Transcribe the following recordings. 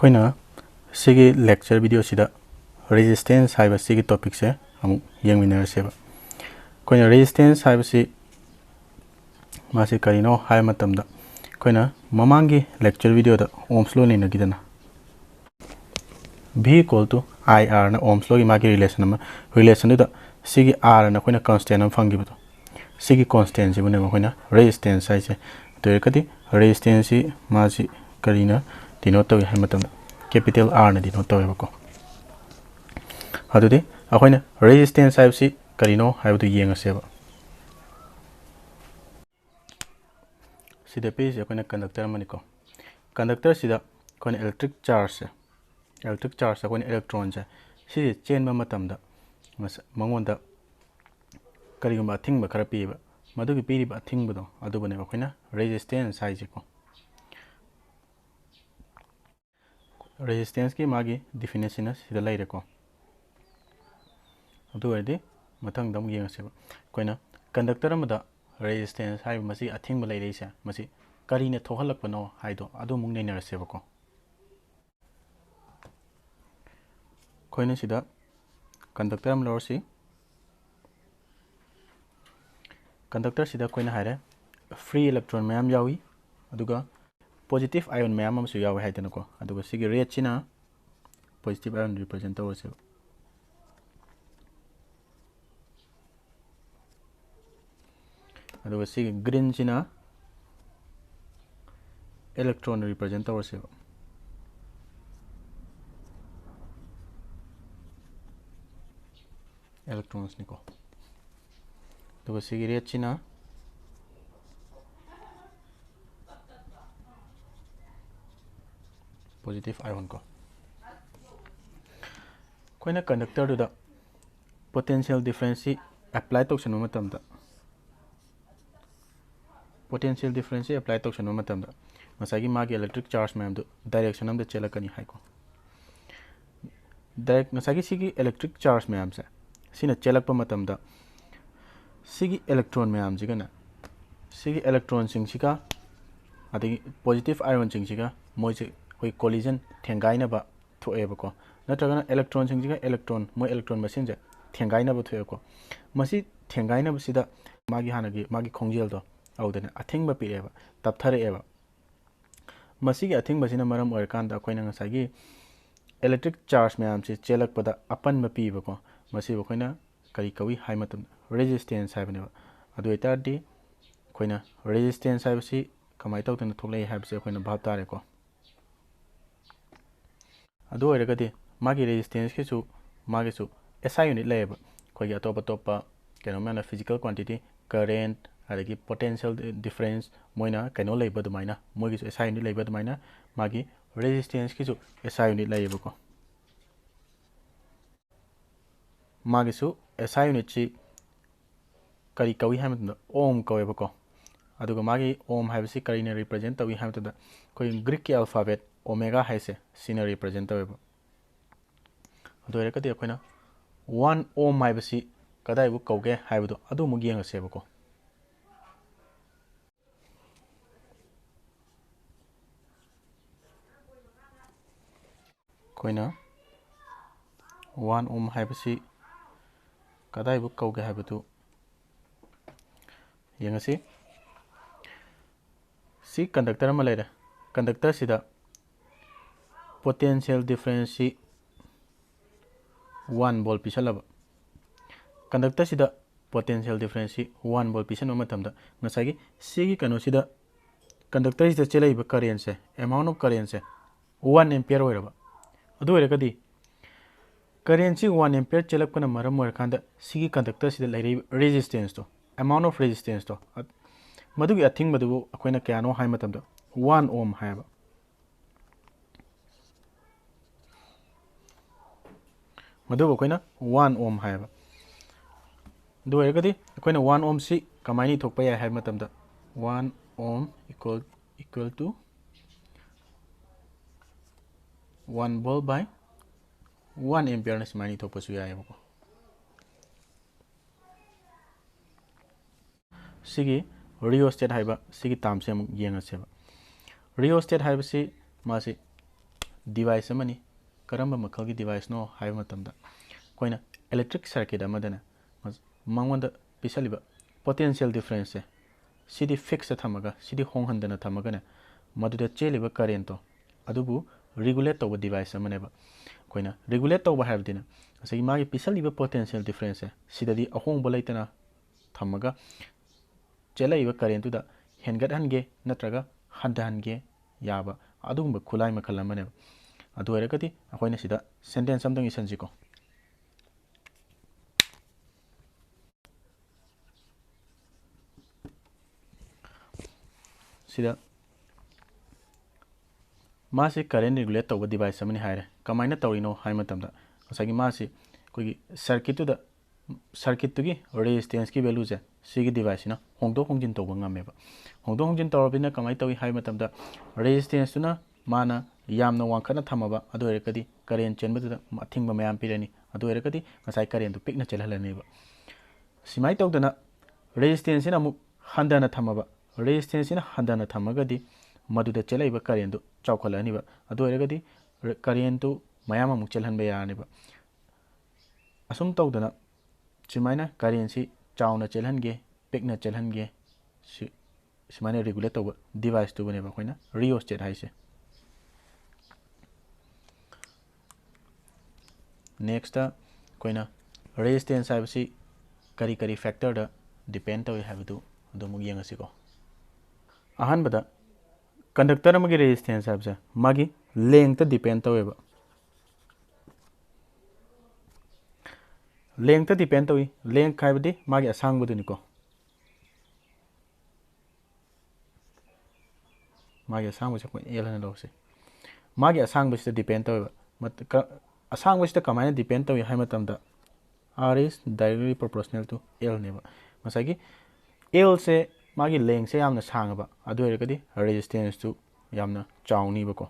Koina sigi lecture video sida resistance haiba sigi topic se amu yengmina seba. Koina resistance haiba si masi karino hai matamda. Koina mamangi lecture video da ohms law ni nagidana. V equal to IR na ohms law gi magi relation da sigi R na koina constant am fangi buto. Sigi constant si bune ma koina resistance sai se. To ekati resistance masi karina denote tawi hai matamda. Capital R na denote tawi bako. Hadudi akoina resistance haiba si karino haiba du yenga seba. Sida page akoina conductor maniko. Conductor sida koina electric charge akoina electron se si chain ma matamda mangonda kariguma athingba khara piba madugi piriba athingba do adubane akoina resistance haije ko. Resistance ki magi definition sida laire ko. Adu edi mathang dam yenga seba. Koina conductor amada resistance haiba masi athingba laire se masi karine thohalakpano haido adu mung nei seba ko. Koina sida conductor am lorsi conductor sida koina haire free electron mayam yawi aduga positive ion mayam am su yawi haidana ko aduga sigi red china positive ion represent tawse aduga sigi green china electron represent tawse electrons niko aduga sigi red china positive ion ko. Koina conductor do da potential difference apply to sanu matamda potential difference apply to sanu matamda masagi magi electric charge mayam do direction am da chelakani haiko direct masagi sigi electric charge mayam se sina chelakpa matamda sigi electron mayam jigana sigi electron sing siga adi positive ion sing siga moje koi collision thengaina ba thoeba ko natragana electron sing siga electron mo electron machine je thengaina ba thoe ko masi thengaina ba sida magi hanagi magi khongjel do audana athingba pireba tapthare eba masigi athingba sina maram oir kanda koina ngasagi electric charge mayam se chelakpada apan ma piba ko masi bo koina kari kawi hai matam resistance haibane adu etardi koina resistance haibasi kamai tawtana thoklei haibase koina bhab tare ko adu oiragadi magi resistance ke su magi su SI unit leba koigi atopa topa keno mana physical quantity current adagi potential difference moina keno leba dumaina moigi su SI unit leba dumaina magi resistance ke su SI unit leba ko magi su SI unit chi kari kawi haimatunda ohm kaweba ko aduga magi ohm haibasi karina represent tawi haimatuda koi Greek ki alphabet omega haise sina represent taweba adu erakati akoina 1 ohm haibasi kadai bu kauge haibado adu mugi yanga seba ko koina 1 ohm haibasi kadai bu kauge haibado yanga si conductor ma leira conductor sida potential difference 1 volt pisalaba conductor sida potential difference 1 volt pisan matamda ngasagi sigi kano sida conductor sida chelaiba current se amount of current se 1 ampere oiraba adu oirakadi current si 1 ampere chelakpana maram oirakanda sigi conductor sida lairi resistance to amount of resistance to madugi athing madu akoina kyano hai matamda 1 ohm haiba madu akoina 1 ohm haiba do oiragadi akoina 1 ohm si kamaini thokpa yai hai matamda 1 ohm equal to 1 volt by 1 ampere na simani thokpa su yai ko sigi rheostat haiba sigi tamse amuk yenga seba rheostat haiba si masi device amani karamba makalgi device no hai matamda koina electric circuit amadana mangwanda pisaliba potential difference se sidi fix thamaga sidi honghandana thamaga na maduda cheliba current to adubu regulate toba device amaneba koina regulate toba habdina asai magi pisaliba potential difference se sidadi ahong bolaitana thamaga chelaiba current to da hengat hange natraga handange yaba adugumba khulai makhal amaneba adu eragati akoina sida sentence amdang isanjiko sida मासे current regulate तब device अमनी हायरे कमाइना तौरिनो हाय मतमदा असगी मासे कोई circuit तुगी resistance की value जे सिगी device ना होंगदो होंगजिन तौब ngमेबा होंगदो होंगजिन तौरबिना कमाइ तौई हाय मतमदा resistance तुना माना यामना वांखना थमबा अदो एरकदी current चेनबदुदा अथिंगबा मयाम पिरनी अदो एरकदी मसाइ current तु पिकना चलहलनेबा सिमाइ तौदना resistance ना मु हंदना थमबा resistance ना हंदना थमगदी मधुदा चलाइबा current तो चौखलानिबा अदो एरगदी current तो मयाम अमुक चलहनबा यानिबा असुम तौदना सिमाइना current सि चाउना चलहनगे पिकना चलहनगे सिमाइना रेगुलेट तौबा डिवाइस तो बनेबा कोइना रियोस्टेट हाइसे नेक्स्ट कोइना रेजिस्टेंस हाइबसी करी करी फैक्टर दा डिपेंड तौय हाइबदु अदो मुग यंगसिको अहानबदा कंडक्टर अमगी रेजिस्टेंस हाइबसे मागी लेंथ डिपेंड तौयबा लेंथ डिपेंड तौई लेंथ हाइबदी मागी असांगबदुनिको मागी असांगबसे कोइ एलना लौसे मागी असांगबसे डिपेंड तौयबा असांगबसे कमाइना डिपेंड तौई हाइ मतमदा r is directly proportional to l नेबा मसागी l से मागी लेंथ से यामना सांगबा अदो एरकदी रेजिस्टेंस टू यामना चाउनीबको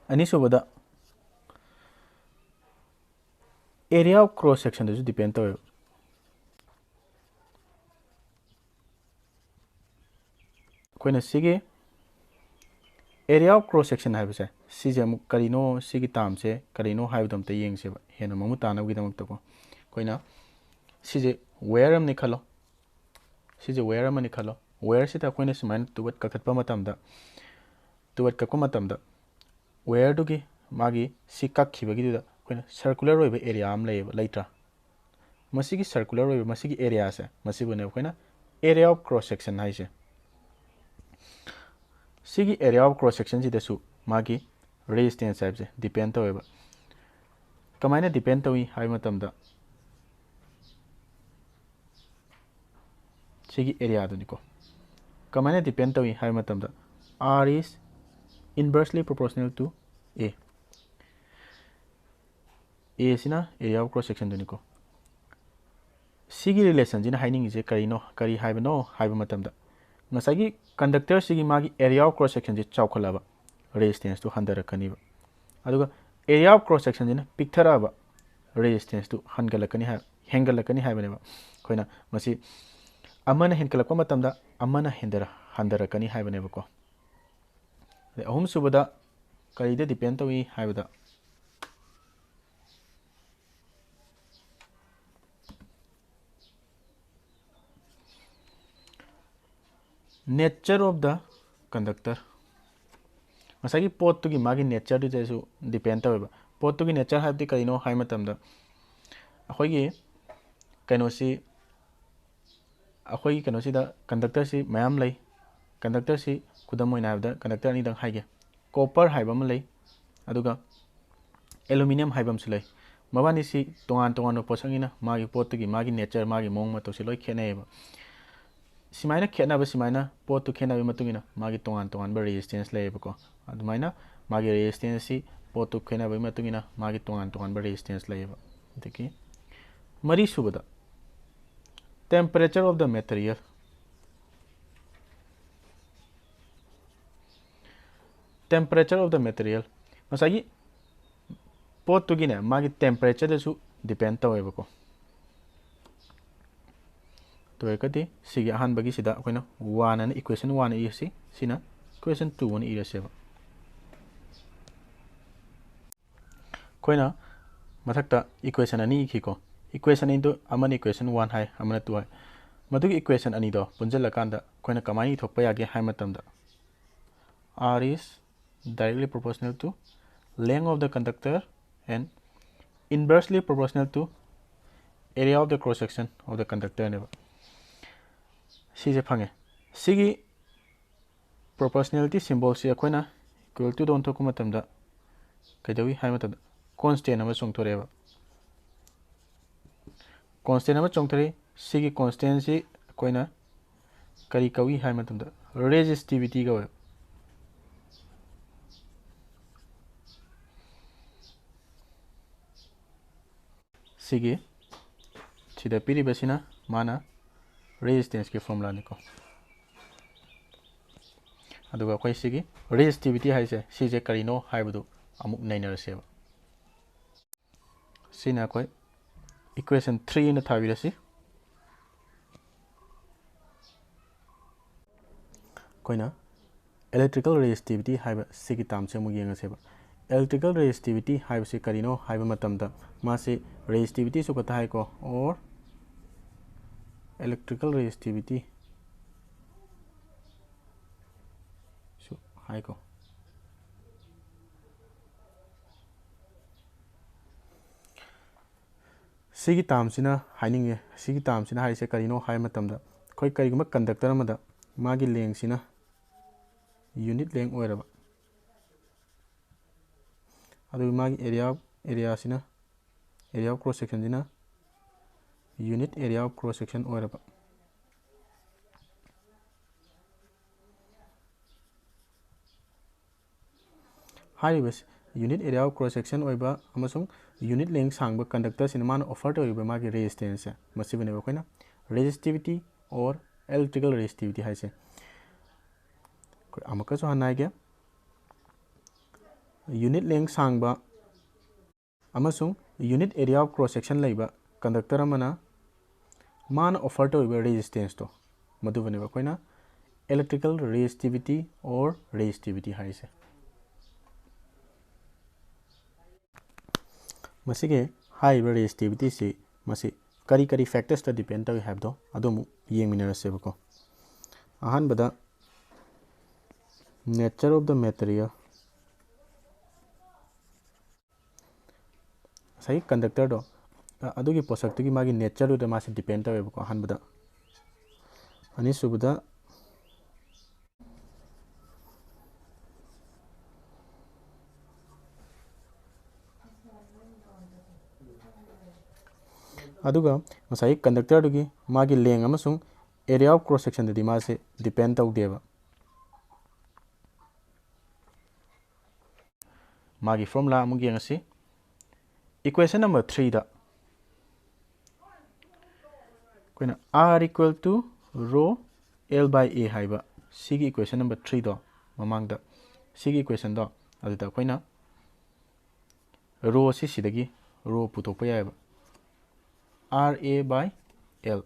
अनिसुबदा एरिया ऑफ क्रॉस सेक्शन दसु डिपेंड तौय कोइना सिगे एरिया ऑफ क्रॉस सेक्शन हाइबसे सिजे अमु करिनो सिगी तामसे करिनो हाइबदमते येंगसेबा हेना ममु तानबगिदमक्तको कोइना सिजे वेयर अमनि खलो सिजे वेयर अमनि खलो वेयर सिता कोइना सिमाइन तुवत कखतपा मतमदा तुवत कक्को मतमदा वेयर दुगी मागी सि कक्खिबगिदुदा कोइना सर्कुलर ओइबा एरिया अम लेबा लेट्रा मसिगी सर्कुलर ओइबा मसिगी एरिया से मसिबुने कोइना एरिया ऑफ क्रॉस सेक्शन हाइसे सिगी एरिया ऑफ क्रॉस सेक्शन सिदसु मागी रेजिस्टेंस हाइबसे डिपेंड तौयबा कमाइना डिपेंड तौई हाइ मतमदा सिगी एरिया दुनिको कमाइना डिपेंड तौई हाइ मतमदा r is inversely proportional to a सिना एरिया ऑफ क्रॉस सेक्शन दुनिको सिगी रिलेशन जिना हाइनिंग जे करिनो करी हाइबनो हाइबा मतमदा ngसागी कंडक्टर सिगी मागी एरिया ऑफ क्रॉस सेक्शन जे चौखलाबा रेजिस्टेंस तो हंदरकनिबा अदुगा एरिया ऑफ क्रॉस सेक्शन जिना पिक्थराबा रेजिस्टेंस तो हंगलकनी है हेंगलकनी हाइबनेबा कोइना मसी अमना हेंकलकपा मतमदा अमना हंदरकनी हाइबनेबको अहुम सुबदा करिदे डिपेंड तौई हाइबदा नेचर ऑफ द कंडक्टर मसागी पोट तुगी मागी नेचर दु जेसु डिपेंड तौबा पोट तुगी नेचर हाइबदी करिनो हाइ मतमदा अखोगी कनोसी अखोगी कनोसी दा कंडक्टर सी मयाम लै कंडक्टर सी खुदम मोइना हाइबदा कंडक्टर अनि दंग हाइगे कॉपर हाइबम लै अदुगा एल्यूमिनियम हाइबम सु लै मबानी सी तोंगान तोंगान पोसंगिना मागी पोट तुगी मागी नेचर मागी मोंग मतोसी लोइ खेनेबा सिमाइना खेनाबा सिमाइना पोट तु खेनाबे मतुगिना मागी तोंगान तोंगान बा रेजिस्टेंस लेबको अदुमाइना मागी रेजिस्टेंस सी पोट तु खेनाबे मतुगिना मागी तोंगान तोंगान बा रेजिस्टेंस लेबा देखि मरी सुबदा temperature of the material temperature of the material मसागी पोट तुगिने मागी टेम्परेचर दसु डिपेंड तौवेबको तो एकति सिगी अहान बगी सिदा कोइना 1 अन इक्वेशन 1 इसी सिना इक्वेशन 2 वन इरसेबा कोइना मथक्ता इक्वेशन अनि खिको इक्वेशन इनदो अमन इक्वेशन 1 हाई अमन 2 हाई मदुगी इक्वेशन अनि दो पुंजल कांदा कोइना कमाई थोपा यागे high मतमदा r is directly proportional to length of the conductor and inversely proportional to area of the cross section of the conductor ने सीजे fungi सीगी proportionality symbol से Koyna equal to दोन थोको मतमदा कइदवी high मतमदा constant अमा चोंगथोरेबा constant अमा चोंगथोरे सीगी constant से कोइना करी कवी high मतमदा resistivity का सीगे सिदा पीरी बसिना माना रेजिस्टेंस के फॉर्मूला निको अदुगा कोई सीगे रेजिस्टिविटी हाइसे सीजे करिनो हाइबदु अमुक नैनरसेबा सीना कोई इक्वेशन 3 न थाबिरसी कोइना इलेक्ट्रिकल रेजिस्टिविटी हाइबा सीगी तामसे मु येंगसेबा इलेक्ट्रिकल रेजिस्टिविटी हाइबसे करिनो हाइबा मतमदा मासे रेजिस्टिविटी सु कथा है को और इलेक्ट्रिकल रेजिस्टिविटी सु हाई को सीगी तामसिना हाइनिंगे सीगी तामसिना हाइसे करिनो हाइ मतमदा कोई करिगुमा कंडक्टर अमदा मागी लेंगसिना यूनिट लेंग ओइरबा अदु मागी एरिया सिना area of cross section जिना unit area of cross section ओइरबा हाइबस unit area of cross section ओइबा अमसुंग unit length सांगबा कंडक्टर सिना मान ऑफर तोइबा मागी रेजिस्टेंस है मसिबने बखैना रेजिस्टिविटी और इलेक्ट्रिकल रेजिस्टिविटी हाइसे अमकसो हनाइगे unit length सांगबा अमसुंग unit area of cross section लाइबा कंडक्टर अमना मान ऑफर तोइबा रेजिस्टेंस तो मधुबने बखैना इलेक्ट्रिकल रेजिस्टिविटी और रेजिस्टिविटी हाइसे मसिगे हाइबा रेजिस्टिविटी से मसि करी करी फैक्टर्स ता डिपेंड तोइ हाइबदो अदोमु येंगमिनरसेबको अहानबदा नेचर ऑफ द मटेरियल सही कंडक्टर दो अदुगी पोसक तुगी मागी नेचर दो मासे डिपेंड तवेबको अहानबदा अनि सुबदा अदुगा सही कंडक्टर दुगी मागी लेंग अमसुंग एरिया ऑफ क्रॉस सेक्शन दि मासे डिपेंड तवदेबा मागी फॉर्मूला अमुग येंगसी इक्वेशन नंबर 3 दा कोइना r equal to rho l by a हाइबा सीगी इक्वेशन नंबर 3 दो ममांगदा सीगी इक्वेशन दो अदुदा कोइना रो सी सिदगी रो पुथोकपा यायबा r a by l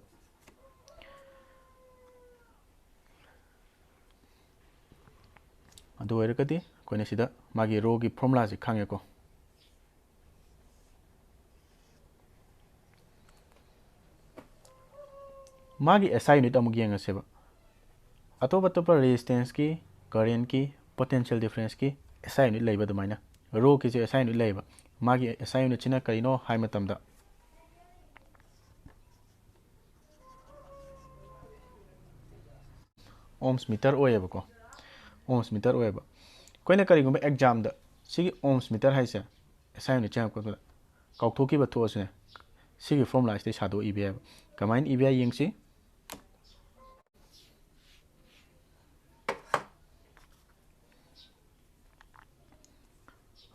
अदु ओइरकदी कोइना सिदा मागी रो की फॉर्मूला से खांगेको मागी एसआई यूनिट अमुक येंगसेबा अतोप अतोप रेजिस्टेंस की करेंट की पोटेंशियल डिफरेंस की एसआई यूनिट लेबा दमाइना रो की जे एसआई यूनिट लेबा मागी एसआई यूनिट चिना करिनो हाई मतमदा ओम्स मीटर ओयेबको ओम्स मीटर ओयेबा कोइना करिगुम एग्जाम दा सिगी ओम्स मीटर हाइसे एसआई यूनिट चाको काउथोकीबा थोसने सिगी फॉर्मूला इस्ते सादो इबे कमाइन इबे येंगसी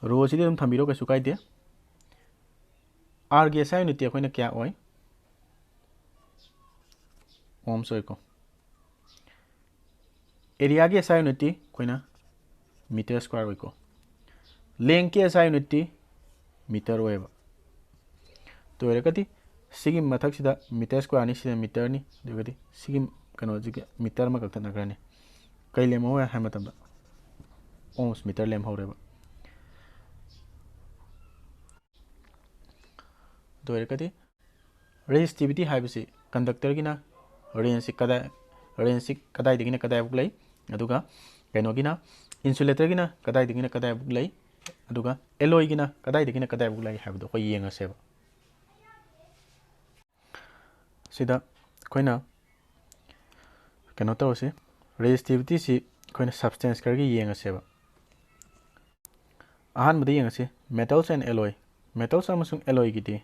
रो से दम थंबिरो कैसु काइदे आर गे एसआई यूनिट अखोइना क्या ओय ओम्स ओइको एरिया के एसआई यूनिट कोइना मीटर स्क्वायर ओइको लेंथ के एसआई यूनिट मीटर ओयबा तो एरकति सिगी मथक सिदा मीटर स्क्वायर नि सिदा मीटर नि दुगति सिगी कनो जिके मीटर मा कक्ता नगरने कै लेम हो है मतमदा ओम्स मीटर लेम होरेबा दोरकदी resistivity हाइबसी कंडक्टर गिना रेंज कदाई दिगिना कदाई बुक लई अदुगा कनो गिना इंसुलेटर गिना कदाई दिगिना कदाई बुक लई अदुगा एलोय गिना कदाई दिगिना कदाई बुक लई हाइबदो कोई येंगसेबा सिदा कोइना कनो तौसे resistivity si कोइना substance करगी येंगसेबा आहान मदे येंगसे metals and alloy metals अमसुंग alloy गिदि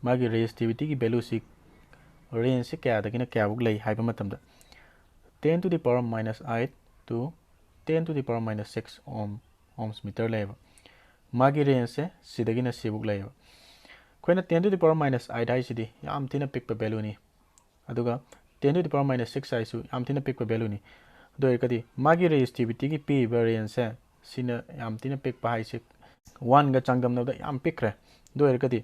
मागी resistivity की value si range से क्या दगिना क्या बुक लई हाइबा मतमदा 10 to the power minus 8 to 10 to the power minus 6 ohms meter लेबा मागी range से सिदगिना सी बुक लईबा कोइना 10 to the power minus 8 हाइसिदि याम थिना पिक value नि अदुगा 10 to the power minus 6 हाइसु याम थिना पिक value नि दोरकदी मागी resistivity की p range से सिना याम थिना पिक हाइसे 1 गा चांगदमनदा याम पिकरे दोरकदी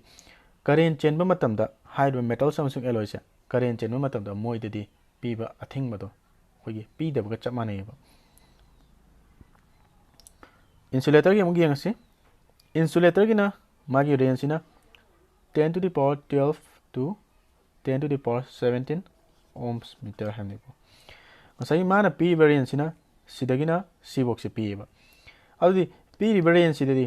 current चेंबा मतमदा हाइबा metals अमसुंग alloy से current चेंबा मतमदा मोइददी पीबा अथिंगबदो खोगी पीदबगा चप मानेबा insulator की अमुक येंगसे insulator की ना मागी range ना 10 to the power 12 to 10 to the power 17 ohms meter हमनेको ngasai mana p variance na sidagina c box se p ba adudi p variance sidadi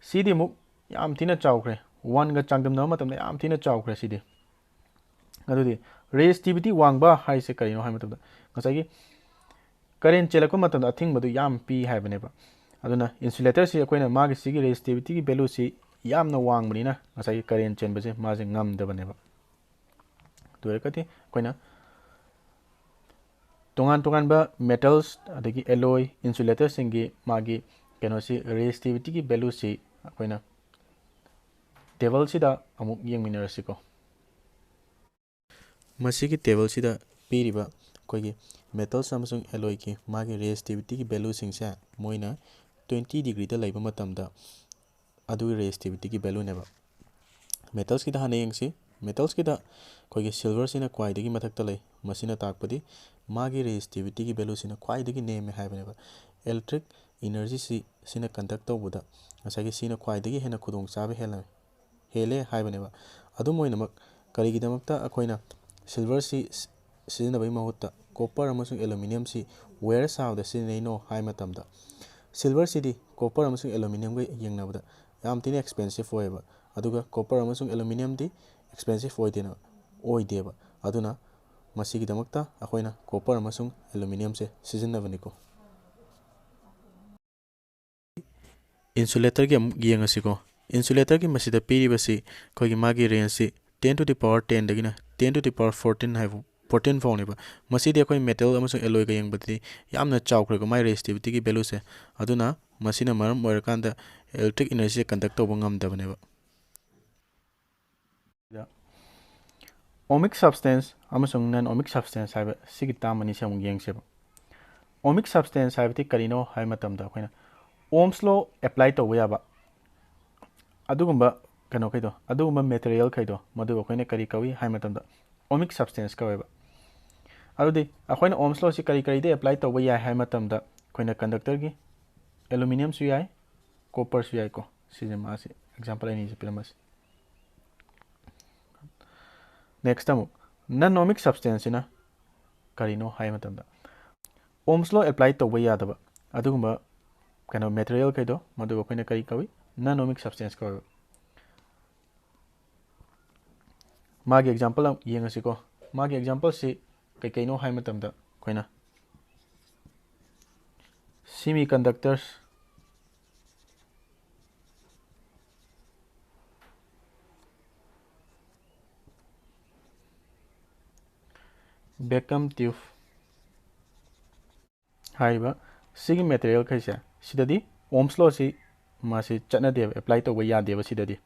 cd muk yam thina chawkhre 1 ga changdam na matam yam thina chawkhre cd adudi resistivity wangba hai se karino hai matam ngasai gi current chelakpa matam athing badu yam p hai bane ba aduna insulator si akoina magi sigi resistivity ki value si yam na wang bani na ngasai current chen base ma je ngam da bane ba to ekati koina तोंगान तोंगान बा metals अदगी alloy insulator सिंगी मागी केनोसी resistivity की value C अकोइना table सिदा अमुक येंगमिनरसिको मसीगी table सिदा पीरिबा कोइगी metals अमसुंग alloy की मागी resistivity की value सिंगसे Moina 20 degree दा लैबा मतमदा अदुगी रेजिस्टिविटी की वैल्यू नेबा मेटल्स की दा हाने येंगसी मेटल्स की दा कोइगी सिल्वर सिना क्वाइदगी मथकता लै मसिना ताकपदी मागी रेजिस्टिविटी की वैल्यू सिना क्वाइदगी नेम है हाइबनेबा इलेक्ट्रिक एनर्जी सिना कंडक्ट तौबदा ngसागी सिना क्वाइदगी हेना खुदोंग चाबे हेले हाइबनेबा अदुम ओइनमक करिगिदमकता अखोइना सिल्वर सि सिजनबई महुत्ता कॉपर अमसुंग एल्यूमिनियम सि वेयर सावदा सिनैनो हाइ मतमदा सिल्वर सिदी कॉपर अमसुंग एल्यूमिनियम गे येंगनाबदा याम तिने एक्सपेंसिव होएबा अदुगा कॉपर अमसुंग एल्यूमिनियम दी एक्सपेंसिव होइदेना ओइदेबा अदुना मसीगिदमकता अखोइना कॉपर अमसुंग एल्यूमिनियम से सिजनबनिको इंसुलेटर की येंगसिको इंसुलेटर की मसीदा पीरिबसी खोगी मागी रेंज से 10 to the power 10 दगिना 10 to the power 14 हाइबो 14 फाउनेबा मसीदे अखोइ मेटल अमसुंग एलोय गा येंगबदी यामना चावख्रेगो माइ रेजिस्टिविटी की वैल्यू से अदुना मसीना मरम ओरकांदा इलेक्ट्रिक एनर्जी से कंडक्ट तौबो ngamdabनेबा ओमिक सब्सटेंस अमसुंग नॉन ओमिक सब्सटेंस हाइबा सिगी तामनी से अमुक येंगसेबा ओमिक सब्सटेंस हाइबती करिनो हाइ मतमदा अखोइना ओम्स लॉ अप्लाई तौबा याबा अदुगुंबा कनो खैदो अदुगुंबा मटेरियल खैदो मदु अखोइना करि कवि हाइ मतमदा ओमिक सब्सटेंस कवेबा अदुदि अखोइना ओम्स लॉ सि करि करि दे अप्लाई तौबा याय हाइ मतमदा अखोइना कंडक्टर की एल्यूमिनियम सु याय कॉपर सु याय को सिजे मासे एग्जांपल एनी से पिलमस नेक्स्ट अमुक नॉन ओमिक सब्सटेंस ना करिनो हाइ मतमदा ओम्स लॉ अप्लाई तौबा यादबा अदुगुंबा कनो मटेरियल खैदो मदु अखोइना करि कवि नॉन ओमिक सब्सटेंस कवेबा मागी एग्जांपल येंगसिको मागी एग्जांपल से कैकैनो हाइ मतमदा अखोइना सेमीकंडक्टर्स vacuum tube हाइबा सिगी मटेरियल खैसे सिददी ओम्स लॉ सि मासी चटना देब अप्लाई तौबा यादेबा सिददी